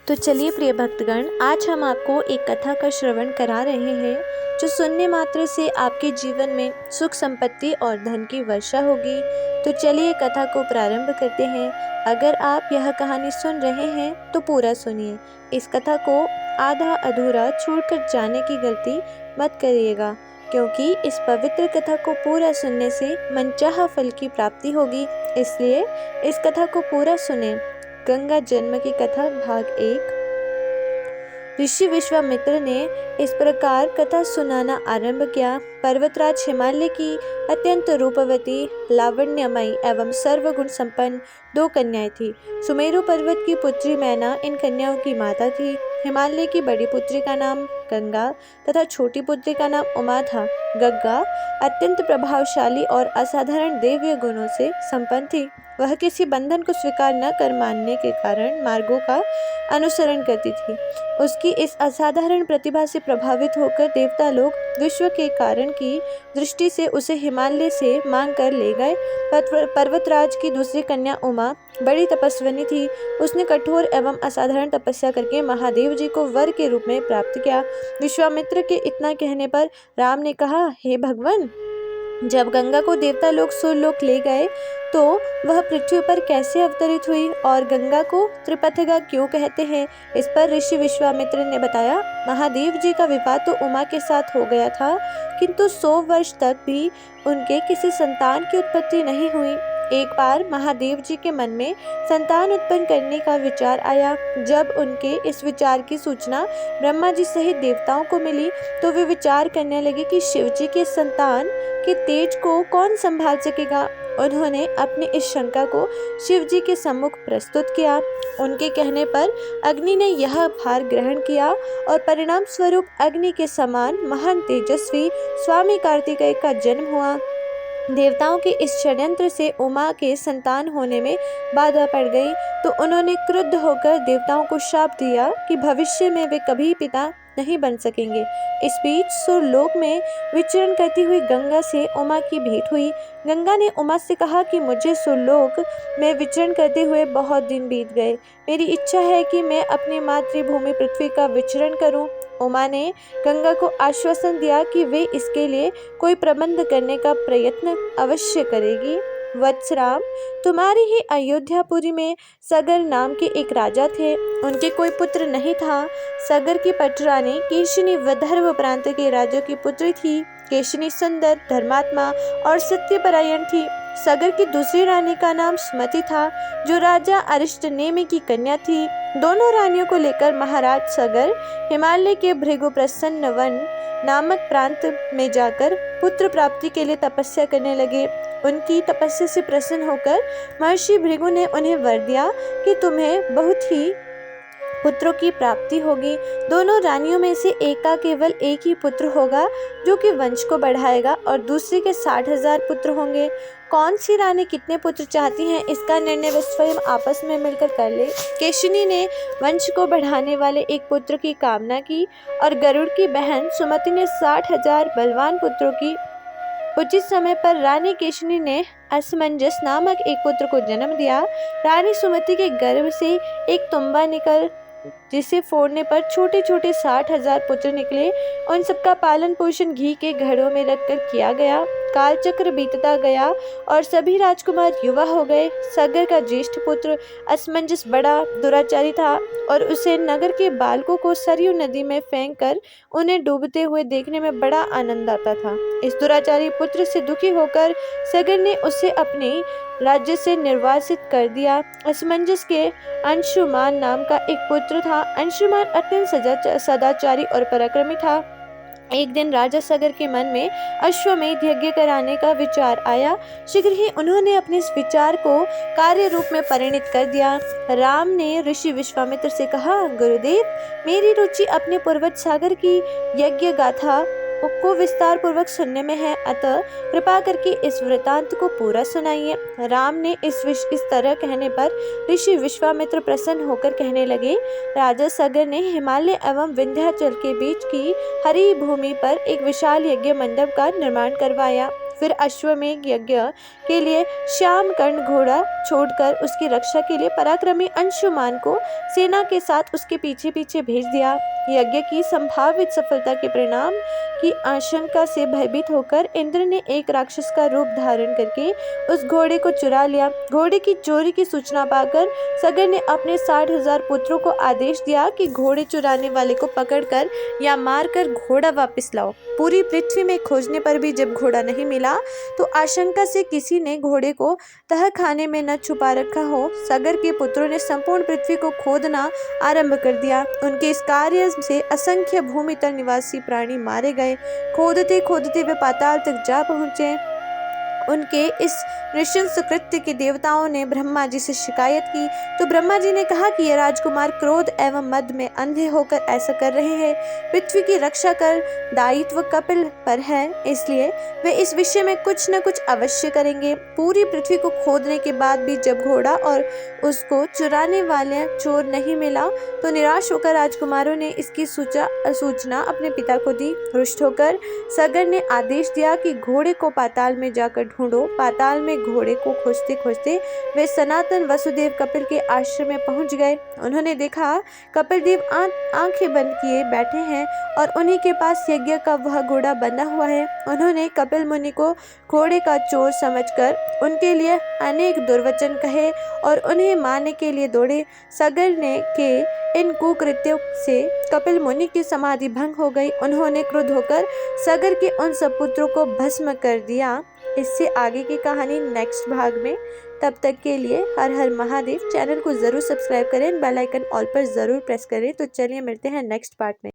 तो चलिए प्रिय भक्तगण, आज हम आपको एक कथा का श्रवण करा रहे हैं जो सुनने मात्र से आपके जीवन में सुख संपत्ति और धन की वर्षा होगी। तो चलिए कथा को प्रारंभ करते हैं। अगर आप यह कहानी सुन रहे हैं तो पूरा सुनिए। इस कथा को आधा अधूरा छोड़कर जाने की गलती मत करिएगा, क्योंकि इस पवित्र कथा को पूरा सुनने से मनचाहा फल की प्राप्ति होगी। इसलिए इस कथा को पूरा सुने। गंगा जन्म की कथा भाग 1। ऋषि विश्वामित्र ने इस प्रकार कथा सुनाना आरंभ किया। पर्वतराज हिमालय की अत्यंत रूपवती, लावण्यमयी एवं सर्वगुण संपन्न 2 कन्याएं थी। सुमेरु पर्वत की पुत्री मैना इन कन्याओं की माता थी। हिमालय की बड़ी पुत्री का नाम गंगा तथा छोटी पुत्री का नाम उमा था। गंगा अत्यंत प्रभावशाली और असाधारण देवीय गुणों से संपन्न थी। वह किसी बंधन को स्वीकार न कर मानने के कारण मार्गों का अनुसरण करती थी। उसकी इस असाधारण प्रतिभा से प्रभावित होकर देवता लोग विश्व के कारण की दृष्टि से उसे हिमालय से मांग कर ले गए। पर्वतराज की दूसरी कन्या उमा बड़ी तपस्विनी थी। उसने कठोर एवं असाधारण तपस्या करके महादेव जी को वर के रूप में प्राप्त किया। विश्वामित्र के इतना कहने पर राम ने कहा, हे भगवान, जब गंगा को देवता लोग सुरलोक ले गए तो वह पृथ्वी पर कैसे अवतरित हुई और गंगा को त्रिपथगा क्यों कहते हैं? इस पर ऋषि विश्वामित्र ने बताया, महादेव जी का विवाह तो उमा के साथ हो गया था, किंतु 100 वर्ष तक भी उनके किसी संतान की उत्पत्ति नहीं हुई। एक बार महादेव जी के मन में संतान उत्पन्न करने का विचार आया। जब उनके इस विचार की सूचना ब्रह्मा जी सहित देवताओं को मिली तो वे विचार करने लगे कि शिव जी के संतान के तेज को कौन संभाल सकेगा। उन्होंने अपनी इस शंका को शिव जी के सम्मुख प्रस्तुत किया। उनके कहने पर अग्नि ने यह भार ग्रहण किया और परिणाम स्वरूप अग्नि के समान महान तेजस्वी स्वामी कार्तिकेय का जन्म हुआ। देवताओं के इस षड्यंत्र से उमा के संतान होने में बाधा पड़ गई तो उन्होंने क्रुद्ध होकर देवताओं को शाप दिया कि भविष्य में वे कभी पिता नहीं बन सकेंगे। इस बीच सुरलोक में विचरण करती हुई गंगा से उमा की भेंट हुई। गंगा ने उमा से कहा कि मुझे सुरलोक में विचरण करते हुए बहुत दिन बीत गए। मेरी इच्छा है कि मैं अपनी मातृभूमि पृथ्वी का विचरण करूं। उमा ने गंगा को आश्वासन दिया कि वे इसके लिए कोई प्रबंध करने का प्रयत्न अवश्य करेगी। वत्सराम, तुम्हारी ही अयोध्यापुरी में सगर नाम के एक राजा थे। उनके कोई पुत्र नहीं था। सगर की पटरानी केशिनी विदर्भ प्रांत के राजा की पुत्री थी। केशिनी सुंदर, धर्मात्मा और सत्यपरायण थी। सगर की दूसरी रानी का नाम सुमति था, जो राजा अरिष्टनेमि की कन्या थी। दोनों रानियों को लेकर महाराज सगर हिमालय के भृगु प्रसन्न वन नामक प्रांत में जाकर पुत्र प्राप्ति के लिए तपस्या करने लगे। उनकी तपस्या से प्रसन्न होकर महर्षि भृगु ने उन्हें वर दिया कि तुम्हें बहुत ही पुत्रों की प्राप्ति होगी। दोनों रानियों में से एक का केवल एक ही पुत्र होगा जो कि वंश को बढ़ाएगा और दूसरे के 60,000 पुत्र होंगे। कौन सी रानी कितने पुत्र चाहती हैं, इसका निर्णय वे स्वयं आपस में मिलकर कर ले। केशिनी ने वंश को बढ़ाने वाले एक पुत्र की कामना की और गरुड़ की बहन सुमति ने 60,000 बलवान पुत्रों की। उचित समय पर रानी केशिनी ने असमंजस नामक एक पुत्र को जन्म दिया। रानी सुमति के गर्भ से एक तुम्बा निकल जिसे फोड़ने पर छोटे छोटे 60,000 पुत्र निकले। उन सबका पालन पोषण घी के घड़ों में रखकर किया गया। कालचक्र बीतता गया और सभी राजकुमार युवा हो गए। सगर का ज्येष्ठ पुत्र असमंजस बड़ा दुराचारी था और उसे नगर के बालकों को सरयू नदी में फेंक कर उन्हें डूबते हुए देखने में बड़ा आनंद आता था। इस दुराचारी पुत्र से दुखी होकर सगर ने उसे अपने राज्य से निर्वासित कर दिया। असमंजस के अंशुमान नाम का एक पुत्र था। अंशुमान अत्यंत सदाचारी और पराक्रमी था। एक दिन राजा सगर के मन में अश्वमेध यज्ञ कराने का विचार आया। शीघ्र ही उन्होंने अपने इस विचार को कार्य रूप में परिणत कर दिया। राम ने ऋषि विश्वामित्र से कहा, गुरुदेव, मेरी रुचि अपने पर्वत सागर की यज्ञ गाथा को विस्तार पूर्वक सुनने में है, अतः कृपा करके इस वृतांत को पूरा सुनाइए। राम ने इस तरह कहने पर ऋषि विश्वामित्र प्रसन्न होकर कहने लगे, राजा सगर ने हिमालय एवं विंध्याचल के बीच की हरी भूमि पर एक विशाल यज्ञ मंडप का निर्माण करवाया। फिर अश्वमेध यज्ञ के लिए श्याम कर्ण घोड़ा छोड़कर उसकी रक्षा के लिए पराक्रमी अंशुमान को सेना के साथ उसके पीछे पीछे भेज दिया। यज्ञ की संभावित सफलता के परिणाम की आशंका से भयभीत होकर इंद्र ने एक राक्षस का रूप धारण करके उस घोड़े को चुरा लिया। घोड़े की चोरी की सूचना पाकर सगर ने अपने 60,000 पुत्रों को आदेश दिया कि घोड़े चुराने वाले को पकड़कर या मारकर घोड़ा वापस लाओ। पूरी पृथ्वी में खोजने पर भी जब घोड़ा नहीं मिला तो आशंका से किसी ने घोड़े को तहखाने में न छुपा रखा हो, सगर के पुत्रों ने संपूर्ण पृथ्वी को खोदना आरंभ कर दिया। उनके इस कार्य से असंख्य भूमि तल निवासी प्राणी मारे गए। खोदते खोदते वे पाताल तक जा पहुंचे। उनके इस नृशंस कृत्य के देवताओं ने ब्रह्मा जी से शिकायत की तो ब्रह्मा जी ने कहा कि ये राजकुमार क्रोध एवं मद में अंधे होकर ऐसा कर रहे हैं। पृथ्वी की रक्षा कर दायित्व कपिल पर है, इसलिए वे इस विषय में कुछ न कुछ अवश्य करेंगे। पूरी पृथ्वी को खोदने के बाद भी जब घोड़ा और उसको चुराने वाले चोर नहीं मिला तो निराश होकर राजकुमारों ने इसकी सूचना अपने पिता को दी। रुष्ट होकर सगर ने आदेश दिया कि घोड़े को पाताल में जाकर ढूंढो। पाताल में घोड़े को खोजते खोजते वे सनातन वसुदेव कपिल के आश्रम में पहुंच गए। उन्होंने देखा कपिल देव आंखें बंद किए बैठे हैं और उन्हीं के पास यज्ञ का वह घोड़ा बंधा हुआ है। उन्होंने कपिल मुनि को घोड़े का चोर समझकर उनके लिए अनेक दुर्वचन कहे और उन्हें मारने के लिए दौड़े। सगर ने के इन कुकृत्यों से कपिल मुनि की समाधि भंग हो गई। उन्होंने क्रुद्ध होकर सगर के उन सब पुत्रों को भस्म कर दिया। इससे आगे की कहानी नेक्स्ट भाग में। तब तक के लिए हर हर महादेव। चैनल को ज़रूर सब्सक्राइब करें, बेल आइकन ऑल पर ज़रूर प्रेस करें। तो चलिए मिलते हैं नेक्स्ट पार्ट में।